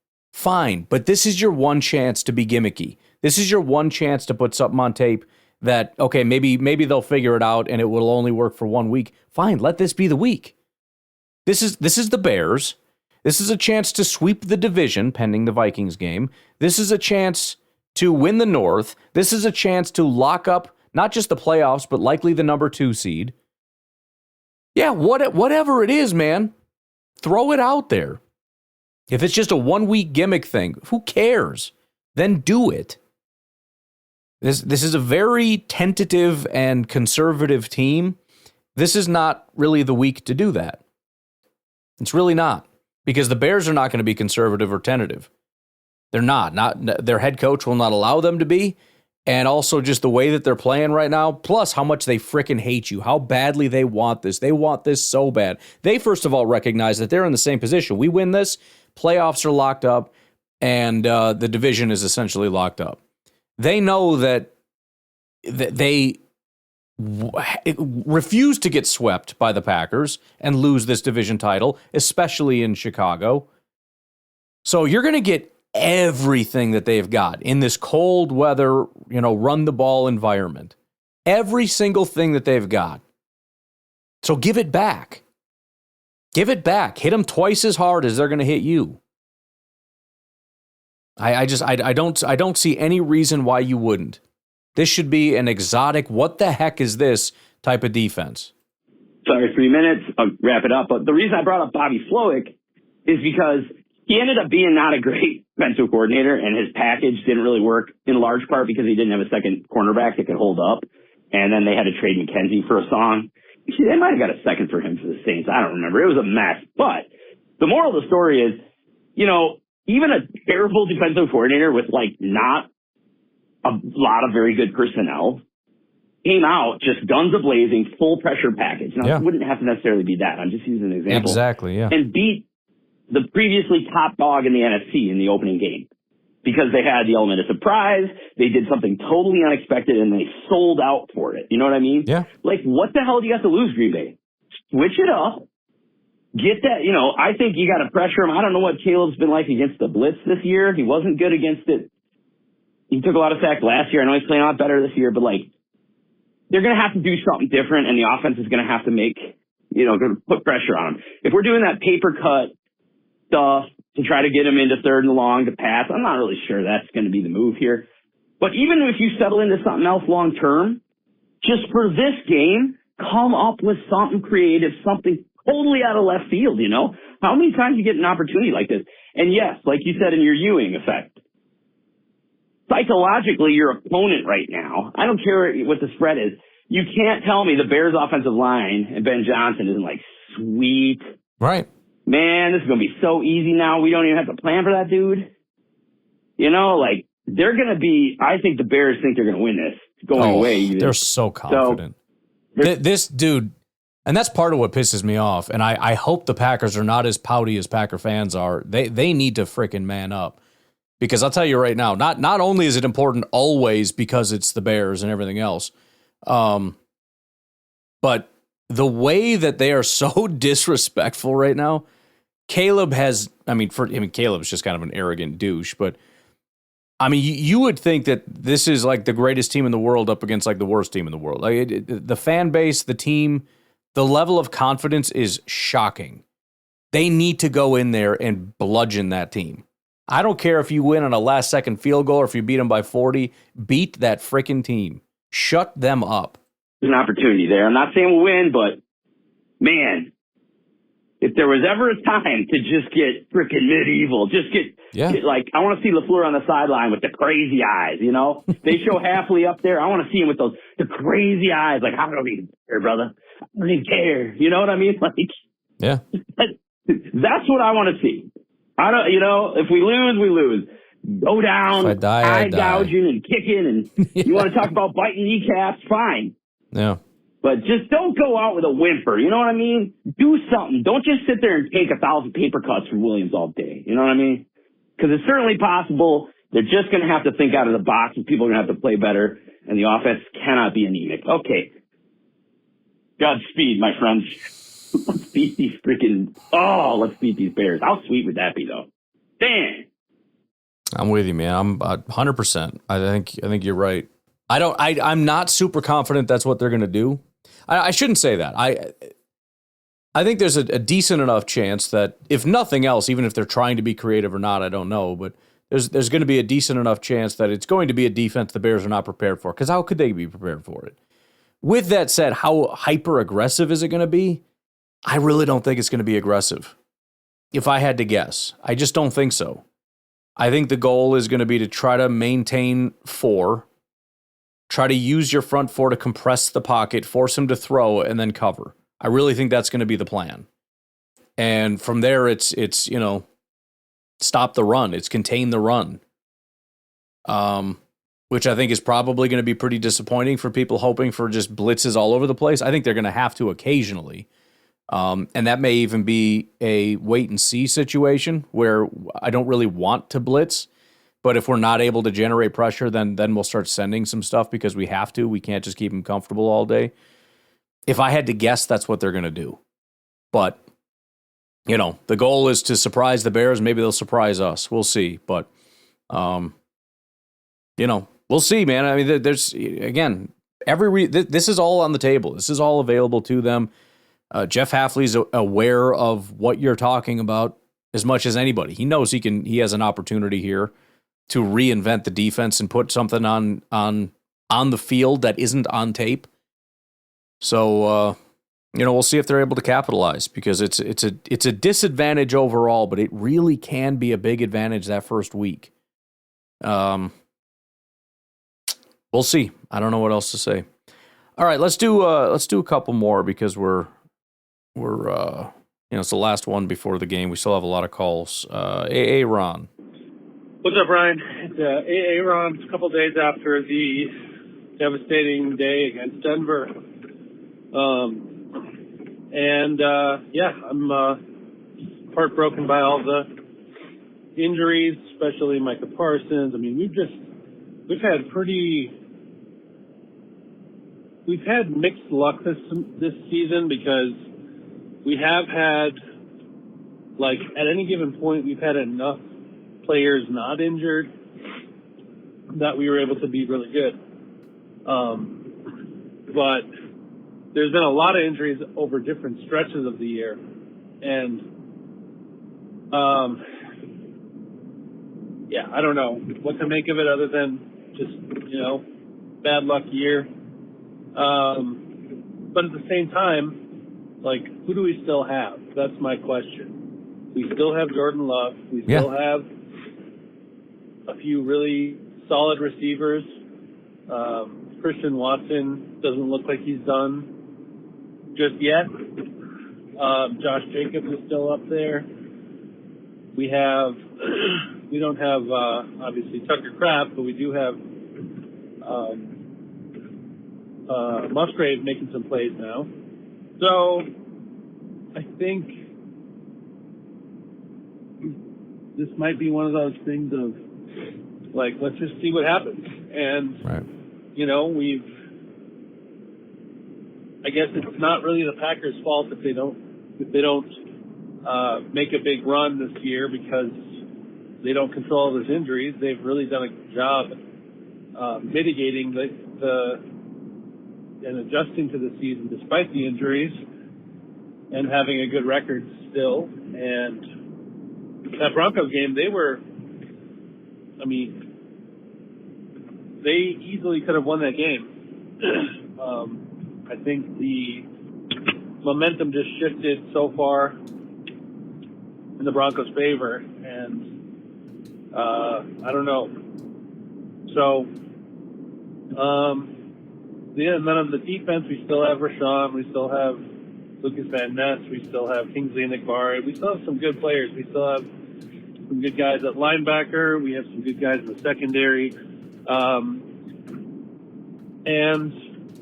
But this is your one chance to be gimmicky. This is your one chance to put something on tape that, okay, maybe they'll figure it out and it will only work for 1 week. Fine, let this be the week. This is the Bears. This is a chance to sweep the division pending the Vikings game. This is a chance to win the North. This is a chance to lock up not just the playoffs, but likely the number 2 seed. Yeah, whatever it is, man, throw it out there. If it's just a 1 week gimmick thing, who cares? Then do it. This is a very tentative and conservative team. This is not really the week to do that. It's really not, because the Bears are not going to be conservative or tentative. They're not. Their head coach will not allow them to be. And also just the way that they're playing right now, plus how much they frickin' hate you, how badly they want this. They want this so bad. They, first of all, recognize that they're in the same position. We win this, playoffs are locked up, and the division is essentially locked up. They know that they refuse to get swept by the Packers and lose this division title, especially in Chicago. So you're going to get everything that they've got in this cold weather, run the ball environment. Every single thing that they've got. So give it back. Give it back. Hit them twice as hard as they're going to hit you. I don't see any reason why you wouldn't. This should be an exotic, what the heck is this type of defense? Sorry, 3 minutes. I'll wrap it up. But the reason I brought up Bobby Slowick is because he ended up being not a great defensive coordinator, and his package didn't really work in large part because he didn't have a second cornerback that could hold up. And then they had to trade McKenzie for a song. They might have got a second for him for the Saints. I don't remember. It was a mess. But the moral of the story is, even a terrible defensive coordinator with not a lot of very good personnel came out just guns a-blazing, full pressure package. Now, it wouldn't have to necessarily be that. I'm just using an example. Exactly, yeah. And beat the previously top dog in the NFC in the opening game because they had the element of surprise. They did something totally unexpected and they sold out for it. You know what I mean? Yeah. What the hell do you got to lose, Green Bay? Switch it up. Get that, I think you got to pressure him. I don't know what Caleb's been like against the blitz this year. He wasn't good against it he took a lot of sacks last year. I know he's playing a lot better this year, but like, they're going to have to do something different, and the offense is going to have to make, going to put pressure on him. If we're doing that paper cut stuff to try to get him into third and long to pass, I'm not really sure that's going to be the move here. But even if you settle into something else long term, just for this game, come up with something creative, something totally out of left field, How many times you get an opportunity like this? And yes, like you said in your Ewing effect, psychologically, your opponent right now, I don't care what the spread is, you can't tell me the Bears offensive line and Ben Johnson isn't like, sweet. Right. Man, this is going to be so easy now. We don't even have to plan for that dude. They're going to be, I think the Bears think they're going to win this going away. Even. They're so confident. This dude, and that's part of what pisses me off, and I hope the Packers are not as pouty as Packer fans are. They need to freaking man up. Because I'll tell you right now, not only is it important always because it's the Bears and everything else, but the way that they are so disrespectful right now, Caleb is just kind of an arrogant douche, but I mean, you would think that this is like the greatest team in the world up against like the worst team in the world. Like the fan base, the team, the level of confidence is shocking. They need to go in there and bludgeon that team. I don't care if you win on a last-second field goal or if you beat them by 40. Beat that freaking team. Shut them up. There's an opportunity there. I'm not saying we'll win, but, man, if there was ever a time to just get freaking medieval, I want to see LaFleur on the sideline with the crazy eyes, They show Hafley up there. I want to see him with the crazy eyes. Like, I don't even care, brother. I don't even care. You know what I mean? Yeah. That's what I want to see. I don't, if we lose, we lose. Go down, eye gouging and kicking, and you want to talk about biting kneecaps, fine. Yeah. But just don't go out with a whimper. You know what I mean? Do something. Don't just sit there and take 1,000 paper cuts from Williams all day. You know what I mean? Because it's certainly possible. They're just going to have to think out of the box, and people are going to have to play better, and the offense cannot be anemic. Okay. Godspeed, my friends. Let's beat these let's beat these Bears. How sweet would that be, though? Damn. I'm with you, man. I'm 100%. I think you're right. I'm not super confident that's what they're going to do. I shouldn't say that. I think there's a decent enough chance that, if nothing else, even if they're trying to be creative or not, I don't know, but there's going to be a decent enough chance that it's going to be a defense the Bears are not prepared for, because how could they be prepared for it? With that said, how hyper-aggressive is it going to be? I really don't think it's going to be aggressive. If I had to guess, I just don't think so. I think the goal is going to be to try to maintain 4, try to use your front 4 to compress the pocket, force him to throw, and then cover. I really think that's going to be the plan. And from there, it's stop the run. It's contain the run. Which I think is probably going to be pretty disappointing for people hoping for just blitzes all over the place. I think they're going to have to occasionally. And that may even be a wait-and-see situation where I don't really want to blitz, but if we're not able to generate pressure, then we'll start sending some stuff because we have to. We can't just keep them comfortable all day. If I had to guess, that's what they're going to do. But, the goal is to surprise the Bears. Maybe they'll surprise us. We'll see. But, we'll see, man. I mean, there's, again, this is all on the table. This is all available to them. Jeff Hafley's aware of what you're talking about as much as anybody. He knows he has an opportunity here to reinvent the defense and put something on the field that isn't on tape. So, we'll see if they're able to capitalize, because it's a disadvantage overall, but it really can be a big advantage that first week. We'll see. I don't know what else to say. All right, let's do a couple more, because we're it's the last one before the game. We still have a lot of calls. AA Ron. What's up, Ryan? It's AA Ron. It's a couple days after the devastating day against Denver. I'm heartbroken by all the injuries, especially Micah Parsons. I mean, we've had mixed luck this season, because we have had, at any given point, we've had enough players not injured that we were able to be really good. But there's been a lot of injuries over different stretches of the year. And, I don't know what to make of it other than just, bad luck year. But at the same time, who do we still have? That's my question. We still have Jordan Love. We still have a few really solid receivers. Christian Watson doesn't look like he's done just yet. Josh Jacobs is still up there. We don't have obviously Tucker Kraft, but we do have Musgrave making some plays now. So I think this might be one of those things of let's just see what happens. And I guess it's not really the Packers' fault if they don't make a big run this year because they don't control those injuries. They've really done a good job mitigating and adjusting to the season despite the injuries and having a good record still. And that Broncos game, they easily could have won that game. I think the momentum just shifted so far in the Broncos' favor, and I don't know. So, and then on the defense, we still have Rashawn, we still have Lucas Van Ness, we still have Kingsley Enagbare, we still have some good players. We still have some good guys at linebacker. We have some good guys in the secondary. And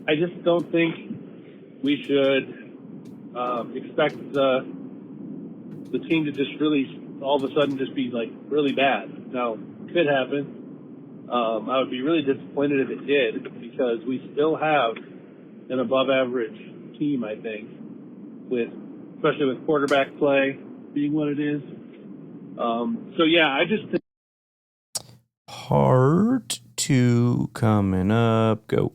I just don't think we should expect the team to just really all of a sudden just be really bad. Now, it could happen. I would be really disappointed if it did because we still have an above average team, I think, especially with quarterback play being what it is. I just think. Part 2 coming up. Go.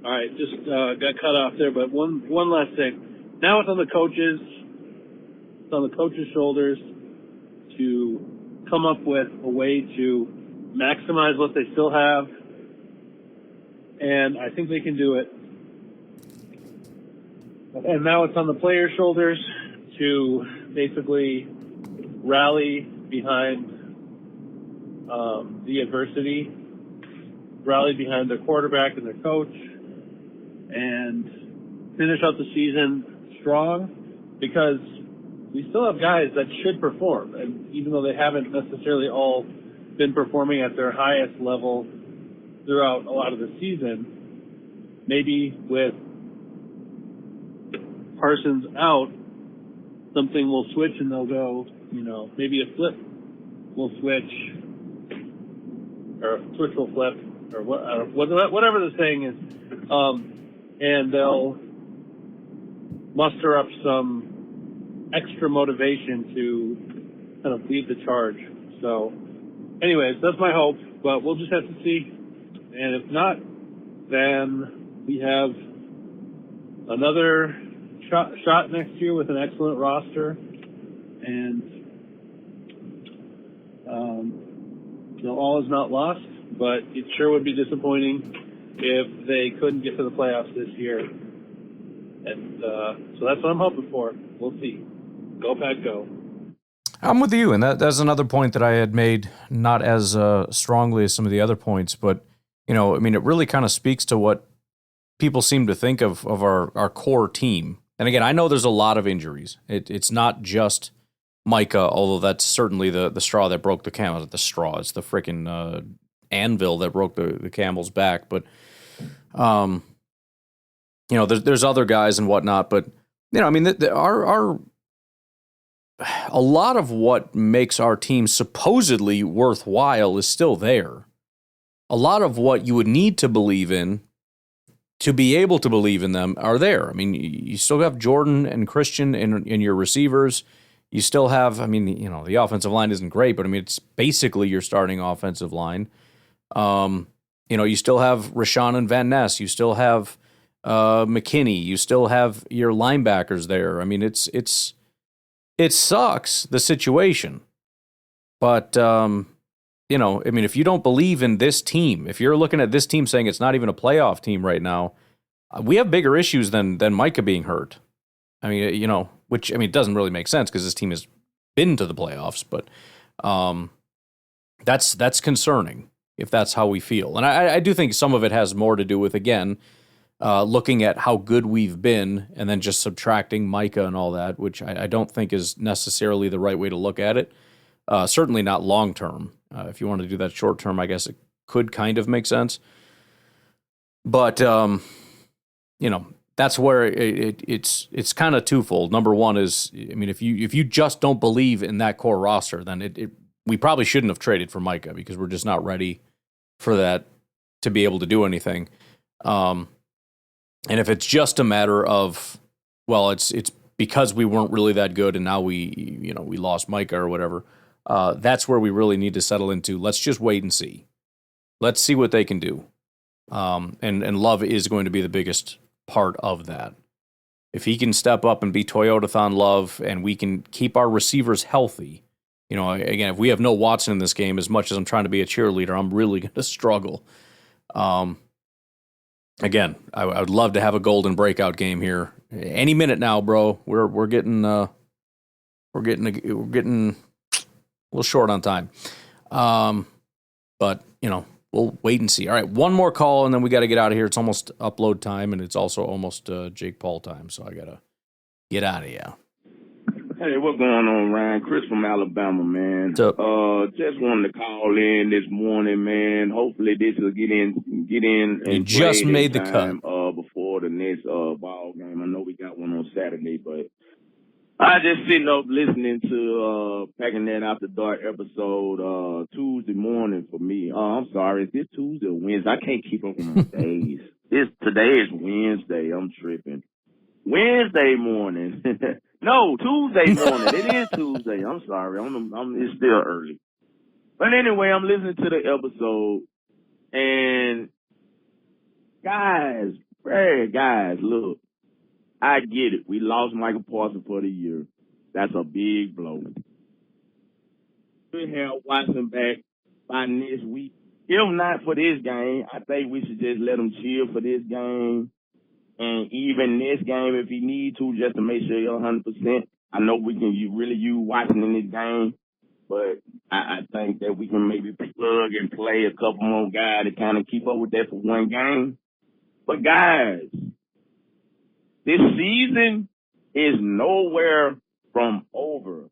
All right, just got cut off there, but one last thing. Now it's on the coaches. It's on the coaches' shoulders to come up with a way to maximize what they still have, and I think they can do it. And now it's on the players' shoulders to basically rally behind the adversity, rally behind their quarterback and their coach, and finish out the season strong because we still have guys that should perform. And even though they haven't necessarily all been performing at their highest level throughout a lot of the season, maybe with Parsons out, something will switch and they'll go, maybe a flip will switch, or a switch will flip, or whatever the saying is, and they'll muster up some extra motivation to kind of lead the charge. So, anyways, that's my hope, but we'll just have to see. And if not, then we have another shot next year with an excellent roster, and all is not lost, but it sure would be disappointing if they couldn't get to the playoffs this year. And so that's what I'm hoping for. We'll see. Go Pack, go. I'm with you, and that's another point that I had made, not as strongly as some of the other points, but it really kind of speaks to what people seem to think of our core team. And again, I know there's a lot of injuries. It's not just Micah, although that's certainly the straw that broke the camel. The straw, it's the freaking anvil that broke the camel's back. But there's other guys and whatnot. But our a lot of what makes our team supposedly worthwhile is still there. A lot of what you would need to believe in to be able to believe in them are there. I mean, you still have Jordan and Christian in your receivers. You still have, the offensive line isn't great, but it's basically your starting offensive line. You still have Rashawn and Van Ness. You still have McKinney. You still have your linebackers there. I mean, it sucks, the situation. But, if you don't believe in this team, if you're looking at this team saying it's not even a playoff team right now, we have bigger issues than Micah being hurt. I mean, it doesn't really make sense because this team has been to the playoffs, but that's concerning if that's how we feel. And I do think some of it has more to do with, again, looking at how good we've been and then just subtracting Micah and all that, which I don't think is necessarily the right way to look at it. Certainly not long term. If you want to do that short term, I guess it could kind of make sense. But, that's where it's kind of twofold. Number one is, if you just don't believe in that core roster, then we probably shouldn't have traded for Micah because we're just not ready for that to be able to do anything. And if it's just a matter of, well, it's because we weren't really that good and now we lost Micah or whatever, that's where we really need to settle into. Let's just wait and see. Let's see what they can do. And Love is going to be the biggest part of that. If he can step up and be Toyotathon Love and we can keep our receivers healthy, again, if we have no Watson in this game, as much as I'm trying to be a cheerleader, I'm really going to struggle. Again, I would love to have a golden breakout game here any minute now, bro. We're getting a little short on time. But we'll wait and see. All right, one more call, and then we got to get out of here. It's almost upload time, and it's also almost Jake Paul time, so I got to get out of here. Hey, what's going on, Ryan? Chris from Alabama, man. What's up? Just wanted to call in this morning, man. Hopefully this will get in. You just made the cut. Before the next ball game. I know we got one on Saturday, but I just sitting up listening to Packernet After Dark episode Tuesday morning for me. I'm sorry, is this Tuesday or Wednesday? I can't keep up with my days. Today is Wednesday. I'm tripping. Wednesday morning. No, Tuesday morning. It is Tuesday. I'm sorry. It's still early. But anyway, I'm listening to the episode, and guys, look, I get it. We lost Micah Parsons for the year. That's a big blow. We have Watson back by next week. If not for this game, I think we should just let him chill for this game. And even this game, if he need to, just to make sure you're 100%. I know we can really use Watson in this game, but I think that we can maybe plug and play a couple more guys to kind of keep up with that for one game. But guys, this season is nowhere from over.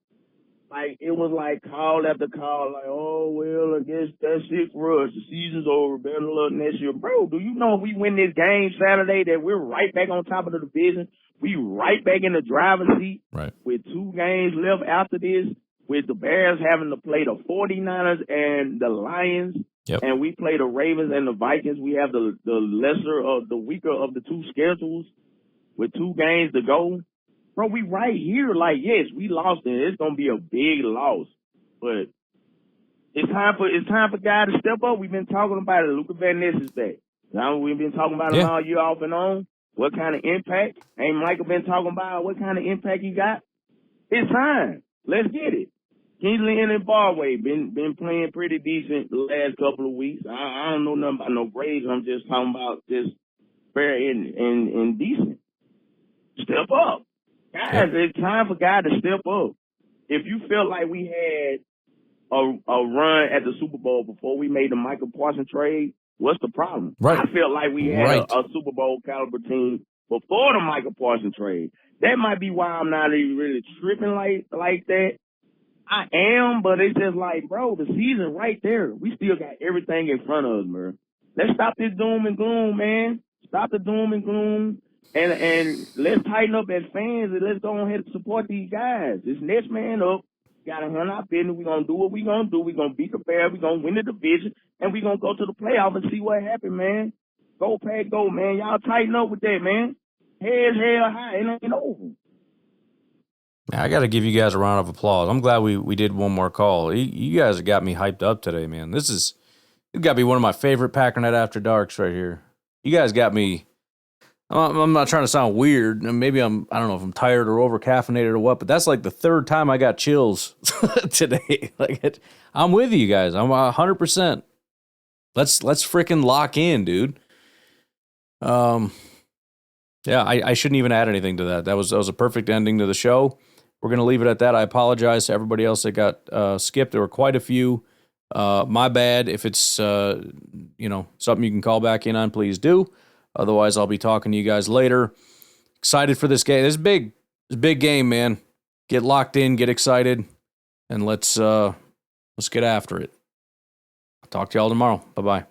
Like, it was like call after call, like, oh, well, I guess that's it for us. The season's over. Better luck next year. Bro, do you know if we win this game Saturday that we're right back on top of the division? We right back in the driver's seat with 2 games left after this, with the Bears having to play the 49ers and the Lions, and we play the Ravens and the Vikings. We have the weaker of the 2 schedules with 2 games to go. Bro, we right here. Like, yes, we lost it. It's gonna be a big loss, but it's time for guys to step up. We've been talking about it. Luka Van Ness is back. Now we've been talking about him all year off and on. What kind of impact? Ain't Micah been talking about what kind of impact he got? It's time. Let's get it. Kingsley and Barway been playing pretty decent the last couple of weeks. I don't know nothing about no grades. I'm just talking about just fair and decent. Step up. Guys, it's time for guys to step up. If you felt like we had a run at the Super Bowl before we made the Micah Parsons trade, what's the problem? Right. I felt like we had a Super Bowl caliber team before the Micah Parsons trade. That might be why I'm not even really tripping like that. I am, but it's just like, bro, the season right there. We still got everything in front of us, man. Let's stop this doom and gloom, man. Stop the doom and gloom. And let's tighten up as fans and let's go ahead and support these guys. This next man up, got to handle our business. We're going to do what we're going to do. We're going to beat the Bears. We're going to win the division. And we're going to go to the playoff and see what happens, man. Go, Pack, go, man. Y'all tighten up with that, man. Heads held high. It ain't over. I got to give you guys a round of applause. I'm glad we did one more call. You guys have got me hyped up today, man. This is You got to be one of my favorite Packernet After Darks right here. You guys got me. I'm not trying to sound weird. Maybe I don't know if I'm tired or over caffeinated or what, but that's like the third time I got chills today. I'm with you guys. I'm 100%. Let's freaking lock in, dude. Yeah, I shouldn't even add anything to that. That was a perfect ending to the show. We're gonna leave it at that. I apologize to everybody else that got skipped. There were quite a few. My bad. If it's something you can call back in on, please do. Otherwise, I'll be talking to you guys later. Excited for this game. This is big. It's a big game, man. Get locked in, get excited, and let's get after it. I'll talk to y'all tomorrow. Bye-bye.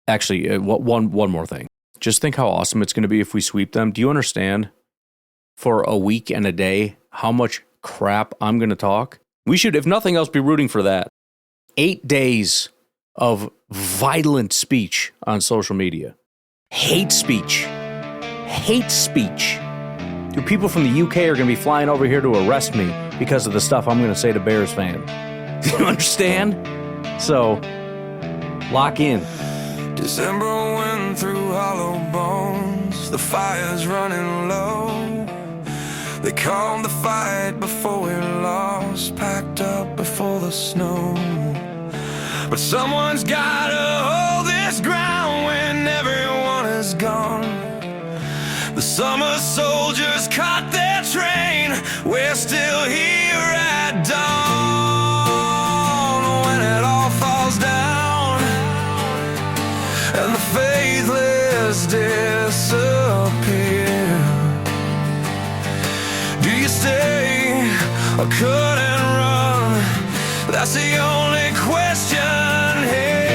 Actually, one more thing. Just think how awesome it's going to be if we sweep them. Do you understand? For a week and a day, how much crap I'm going to talk? We should, if nothing else, be rooting for that. 8 days of violent speech on social media. Hate speech. Hate speech. Dude, people from the UK are going to be flying over here to arrest me because of the stuff I'm going to say to Bears fans. Do you understand? So, lock in. December went through hollow bones. The fire's running low. They called the fight before we lost. Packed up before the snow. But someone's gotta hold this ground when everyone is gone. The summer soldiers caught their train. We're still here at dawn. When it all falls down and the faithless disappear, do you stay or cut and run? That's the only question here.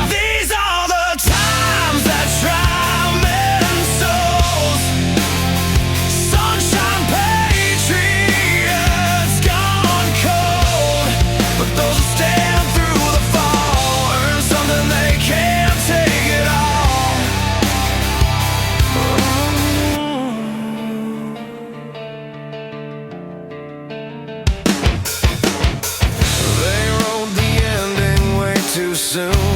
These are the times that try men's souls. Sunshine patriots gone cold, but those who stand through the fall earn something they can't take it all. Too soon.